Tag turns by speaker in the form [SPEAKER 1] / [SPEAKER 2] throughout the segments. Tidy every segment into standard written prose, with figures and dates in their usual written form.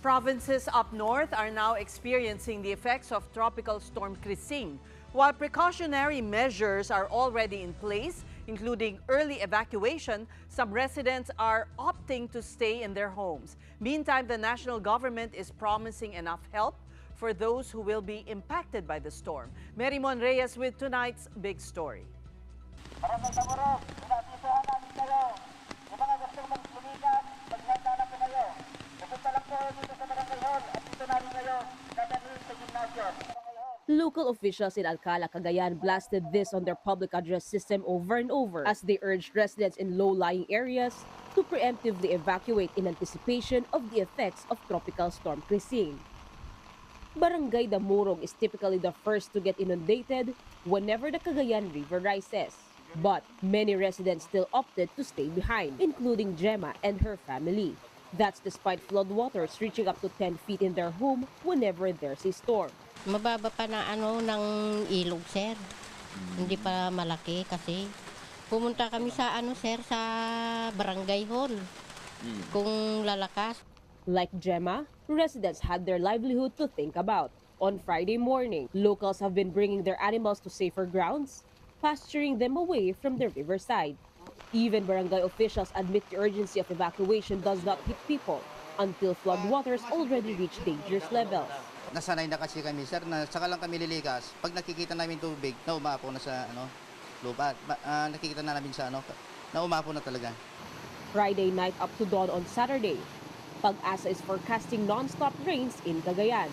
[SPEAKER 1] Provinces up north are now experiencing the effects of Tropical Storm Krising. While precautionary measures are already in place, including early evacuation, some residents are opting to stay in their homes. Meantime, the national government is promising enough help for those who will be impacted by the storm. Mary Mon Reyes with tonight's big story.
[SPEAKER 2] Barangay Tamurog, inaasisahan namin kayo. Yung mga gustong lumikas, maghanda na po kayo. Pupunta lang po dito sa Barangay Hall at dito namin kayo dadalhin sa gymnasium.
[SPEAKER 3] Local officials in Alcala, Cagayan blasted this on their public address system over and over as they urged residents in low-lying areas to preemptively evacuate in anticipation of the effects of Tropical Storm Krising. Barangay Damurog is typically the first to get inundated whenever the Cagayan River rises. But many residents still opted to stay behind, including Gemma and her family. That's despite floodwaters reaching up to 10 feet in their home whenever there's a storm.
[SPEAKER 4] Mababa pa na ng ilog, sir. Hindi pa malaki kasi pumunta kami sa sir, sa Barangay Hall. Kung lalakas.
[SPEAKER 3] Like Gemma, residents had their livelihood to think about. On Friday morning, locals have been bringing their animals to safer grounds, pasturing them away from the riverside. Even barangay officials admit the urgency of evacuation does not hit people until floodwaters already reach dangerous levels.
[SPEAKER 5] Nasanay na kasi kami, sir, na saka lang kami lilikas. Pag nakikita namin tubig, na umapo na sa lupa. Nakikita na namin sa na umapo na talaga.
[SPEAKER 3] Friday night up to dawn on Saturday, Pag-asa is forecasting non-stop rains in Cagayan.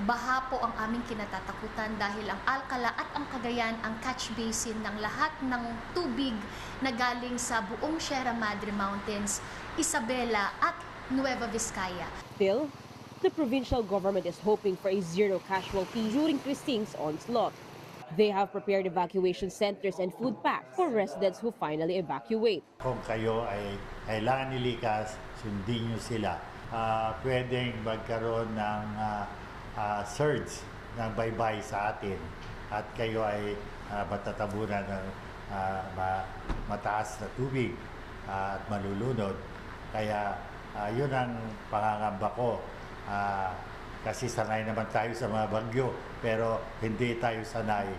[SPEAKER 6] Baha po ang aming kinatatakutan dahil ang Alcala at ang Cagayan ang catch basin ng lahat ng tubig na galing sa buong Sierra Madre Mountains, Isabela at Nueva Vizcaya.
[SPEAKER 3] Still, the provincial government is hoping for a zero casualty during Krising's onslaught. They have prepared evacuation centers and food packs for residents who finally evacuate.
[SPEAKER 7] Kung kayo ay kailangan nilikas, sundin nyo sila. Pwedeng magkaroon ng surge ng baybay sa atin at kayo ay matatabunan ng mataas na tubig at malulunod. Kaya yun ang pangangamba ko. Kasi sanay naman tayo sa mga bagyo, pero hindi tayo sanay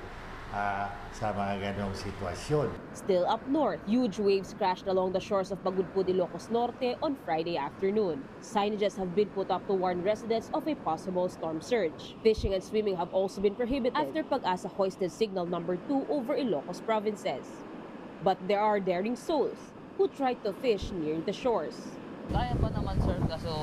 [SPEAKER 7] sa mga ganong sitwasyon.
[SPEAKER 3] Still up north, huge waves crashed along the shores of Bagudpud, Ilocos Norte on Friday afternoon. Signages have been put up to warn residents of a possible storm surge. Fishing and swimming have also been prohibited after Pag-asa hoisted signal number 2 over Ilocos provinces. But there are daring souls who tried to fish near the shores.
[SPEAKER 8] Kaya pa naman, sir, kaso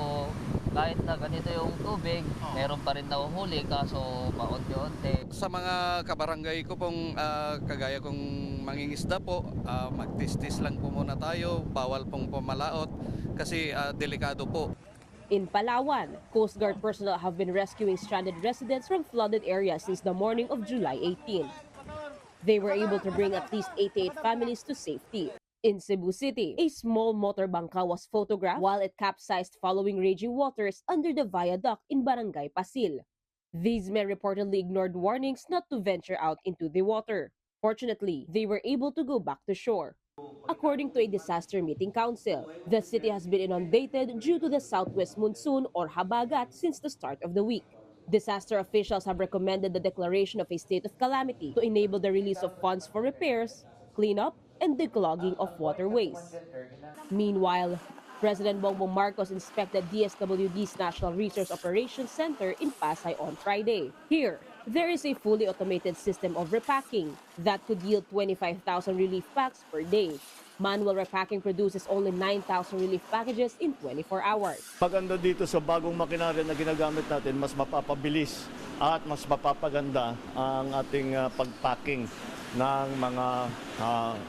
[SPEAKER 8] kahit na ganito yung tubig, meron pa rin nahuhuli, kaso paunti-unti.
[SPEAKER 9] Sa mga kabarangay ko pong kagaya kong mangingisda po, magtistis lang po muna tayo, bawal pong pumalaot kasi delikado po.
[SPEAKER 3] In Palawan, Coast Guard personnel have been rescuing stranded residents from flooded areas since the morning of July 18. They were able to bring at least 88 families to safety. In Cebu City, a small motor bangka was photographed while it capsized following raging waters under the viaduct in Barangay Pasil. These men reportedly ignored warnings not to venture out into the water. Fortunately, they were able to go back to shore. According to a disaster meeting council, the city has been inundated due to the southwest monsoon or habagat since the start of the week. Disaster officials have recommended the declaration of a state of calamity to enable the release of funds for repairs, cleanup, and declogging of waterways. Meanwhile, President Bongbong Marcos inspected DSWD's National Resource Operations Center in Pasay on Friday. Here, there is a fully automated system of repacking that could yield 25,000 relief packs per day. Manual repacking produces only 9,000 relief packages in 24 hours.
[SPEAKER 10] Paganda dito sa bagong makinarya na ginagamit natin, mas mapapabilis at mas mapapaganda ang ating pagpacking ng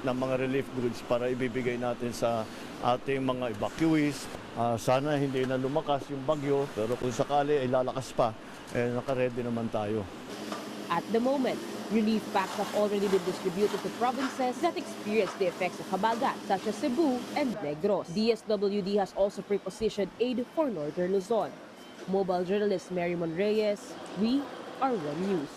[SPEAKER 10] mga relief goods para ibibigay natin sa ating mga evacuees. Sana hindi na lumakas yung bagyo, pero kung sakali ay lalakas pa, naka-ready naman tayo.
[SPEAKER 3] At the moment, relief packs have already been distributed to provinces that experienced the effects of habagat, such as Cebu and Negros. DSWD has also prepositioned aid for Northern Luzon. Mobile journalist Mary Mon Reyes, we are One News.